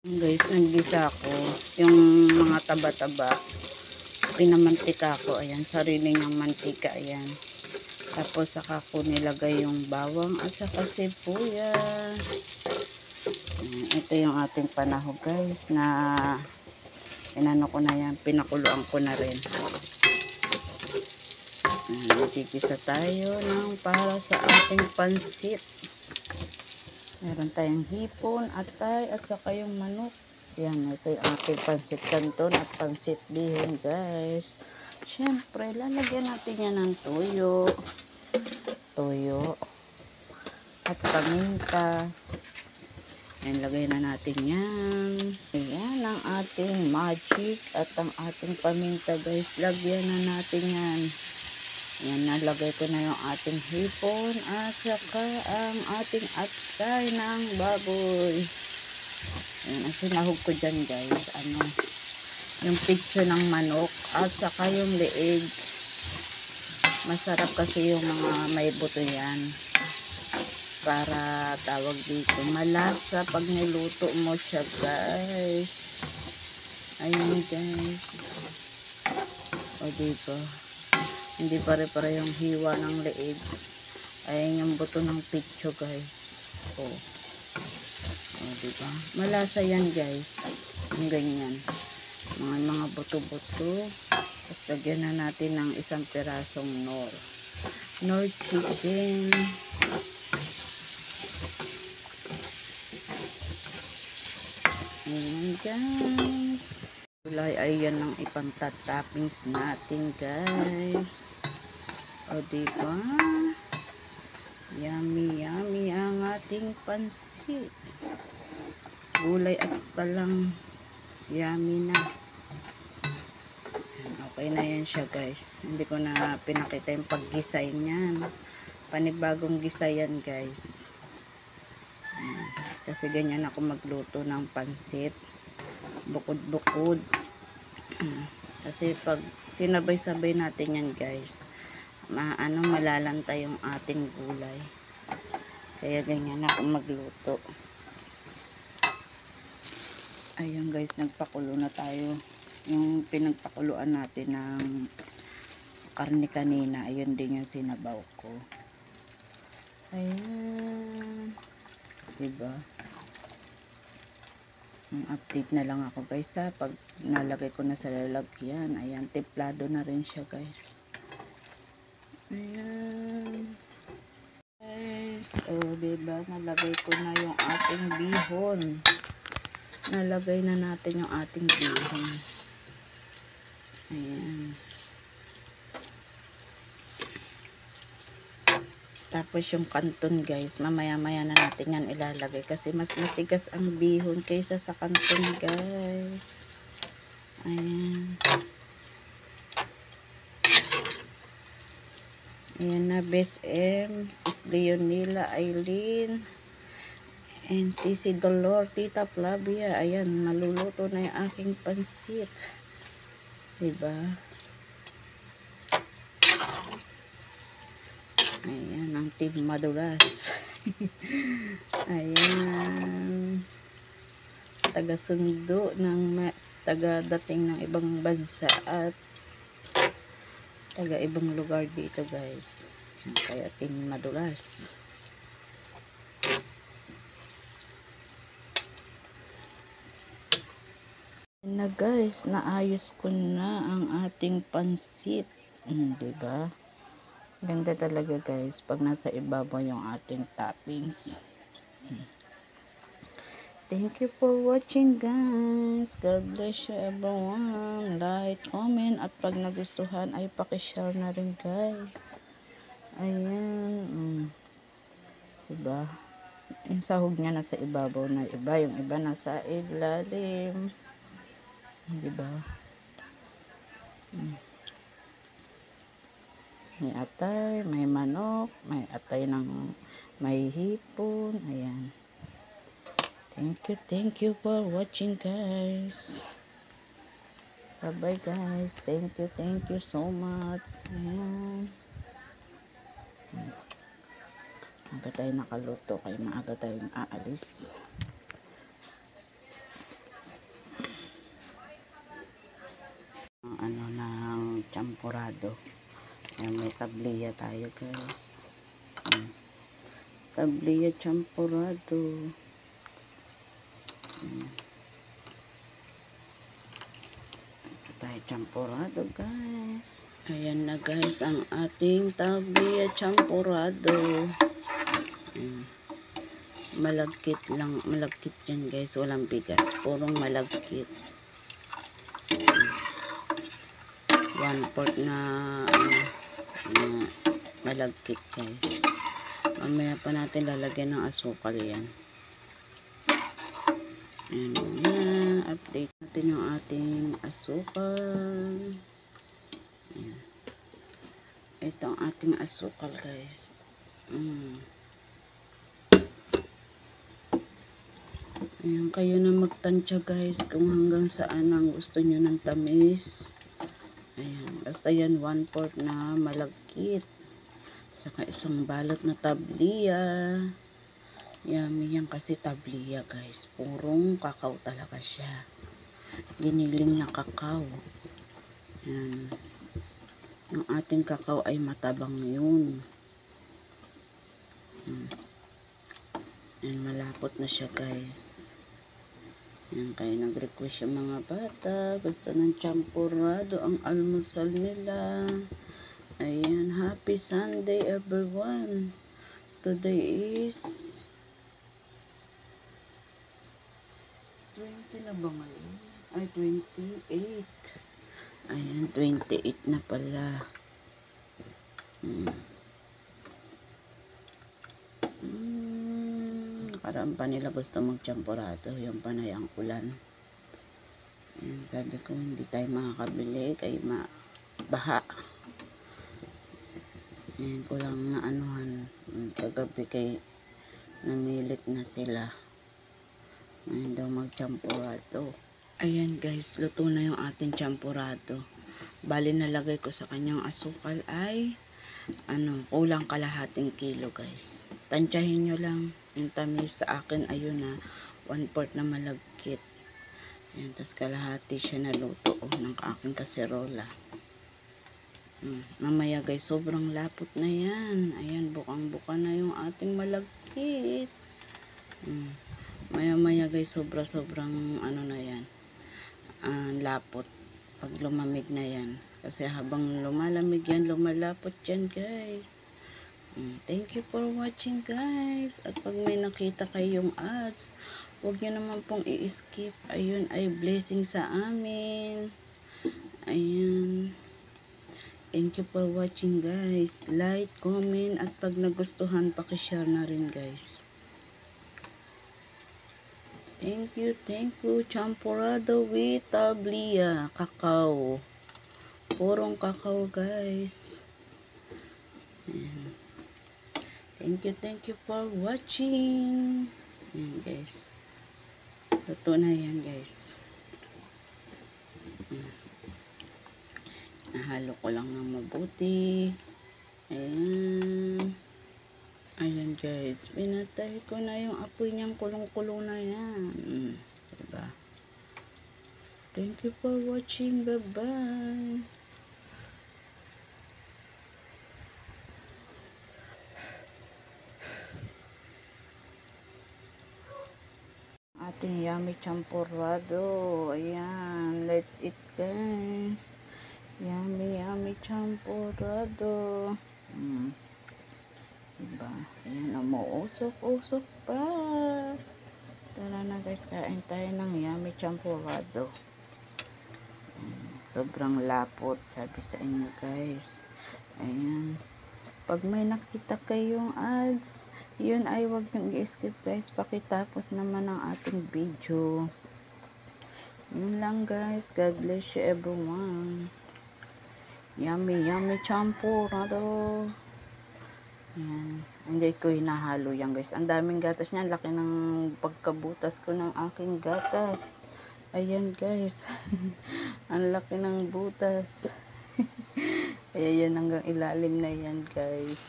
Guys, naggisa ko yung mga taba-taba, pinamantika ko, ayan, sarili niyang mantika, ayan. Tapos saka ko nilagay yung bawang at saka sibuyas. Ito yung ating panahog guys, na inano ko na yan, pinakuluan ko na rin. Magigisa tayo ng para sa ating pansit. Meron tayong hipon, atay, at saka yung manok. Yan, ito yung ating pansit canton at pansit bihon guys. Siyempre, lalagyan natin yan ng tuyo. At paminta. Yan, lagay na natin yan. Ayan ang ating magic at ang ating paminta guys. Lagyan na natin yan. Yan, nalagay ko na yung ating hipon at saka ang ating atay ng baboy. Yan, ang sinahog ko dyan guys, yung picture ng manok at saka yung leeg. Masarap kasi yung mga may buto yan. Para tawag dito, malasa pag niluto mo siya guys. Ayun guys. O diba? Hindi pare-pare yung hiwa ng leeg. Ayan yung buto ng picture guys. O diba? Malasa yan guys. Yung ganyan. Mga buto-buto. Tapos lagyan na natin ng isang pirasong nor chicken. Ayan guys. Gulay ay yan ang ipang-toppings natin guys. O diba? Yummy yummy ang ating pansit. Gulay at palang yummy na. Okay na yan siya guys. Hindi ko na pinakita yung paggisay niyan. Panibagong gisa yan guys. Kasi ganyan ako magluto ng pansit. Bukod-bukod. Kasi pag sinabay-sabay natin yan guys, malalanta yung ating gulay. Kaya ganyan ako magluto. Ayan guys, nagpakulo na tayo. Yung pinagpakuluan natin ng karne kanina, ayun din yung sinabaw ko. Ayan. Diba? Update na lang ako guys ha. Pag nalagay ko na sa lalagyan, ayan, templado na rin siya guys. Ayan. Guys, diba? Nalagay ko na yung ating bihon. Nalagay na natin yung ating bihon. Ayan. Tapos yung kanton guys, mamaya-maya na natin yan ilalagay kasi mas matigas ang bihon kaysa sa kanton guys. Ayan. Ayan na, Best M, Sis Leonila, Aileen, and Sisi Dolor, Tita Flavia. Ayan, maluluto na yung aking pansit. Diba? Ayan, ang team madulas. Ayan. Taga-sundo taga-dating ng ibang bansa at taga-ibang lugar dito guys. Kaya team madulas. Ayan na guys, naayos ko na ang ating pansit. Diba? Ganda talaga guys pag nasa ibabaw yung ating toppings. Thank you for watching guys. God bless you everyone. Like, comment, at pag nagustuhan ay pakishare na rin guys. Ayan. Diba? Yung sahog niya nasa ibabaw na iba. Yung iba nasa ilalim. Diba? May atay, may manok, may atay may hipon. Ayan. Thank you for watching guys. Bye bye guys. Thank you so much. Ayan. Maaga tayo nakaluto kaya maaga tayong aalis. ano ng champurado. Ayan, may tabliya tayo guys. Tabliya champurado. Ito tayo champurado guys. Ayan na guys ang ating tabliya champurado. Malagkit lang, malagkit yan guys, walang bigas, purong malagkit. 1/4 na malagkit guys. Mamaya pa natin lalagyan ng asukal yan. Ayan na, update natin yung ating asukal. Ayan. Ito ang ating asukal guys. Ayan, kayo na magtansya guys kung hanggang saan ang gusto nyo ng tamis. Ayan, basta yan 1/4 na malagkit. Saka isang balot na tabliya. Yummy yan kasi tabliya guys. Purong kakao talaga siya. Giniling na kakao. Ayan. Yung ating kakao ay matabang yun. Ayan, malapot na siya guys. Ayan, kaya nag-request yung mga bata. Gusto ng champurado ang almusal nila. Ayan, happy Sunday everyone. Today is 20 na ba ngayon? Ay, 28. Ayan, 28 na pala. Nakaraan pa nila gusto magchampurado. Yung panay ang ulan. Ayan, sabi ko hindi tayo makakabili kay baha. Ayan, kulang na anuhan. Kagabi kay namilit na sila. Ayan daw magchampurado. Ayan guys, luto na yung ating champurado. Bali nalagay ko sa kanyang asukal ay kulang kalahating kilo guys. Tansyahin nyo lang yung tamis. Sa akin ayun na 1/4 na malagkit. Ayan, tas kalahati siya naluto ng aking kaserola. Mamaya guys, sobrang lapot na yan. Ayan, bukang-buka na yung ating malagkit. Maya guys, sobrang na yan. Lapot. Pag lumamig na yan. Kasi habang lumalamig yan, lumalapot yan guys. Thank you for watching guys. At pag may nakita kayong ads, huwag nyo naman pong i-skip. Ayun ay blessing sa amin. Ayan. Thank you for watching guys. Like, comment, at pag nagustuhan, pakishare na rin guys. Thank you. Champurado with tabliya. Kakao. Purong kakao guys. Ayan. Thank you for watching. Ayan guys. Luto na yan guys. Nahalo ko lang ng mabuti. Ayan guys, pinatay ko na yung apoy niyang kulong-kulong na yan. Diba? Thank you for watching. Bye-bye. Ating yummy champurado. Ayan, let's eat guys. Yummy champurado. Diba? Ayan, umuusok-usok pa. Tara na guys, kain tayo ng yummy champurado. Sobrang lapot, sabi sa inyo guys. Ayan. Pag may nakita kayong ads, yun ay wag niyong i-skip guys. Pakitapos naman ang ating video. Yun lang guys. God bless you everyone. Yummy champurado. Yan. Hindi ko hinahalo yan guys. Ang daming gatas niya. Laki ng pagkabutas ko ng aking gatas. Ayan guys. Ang laki ng butas. Ayan hanggang ilalim na yan guys.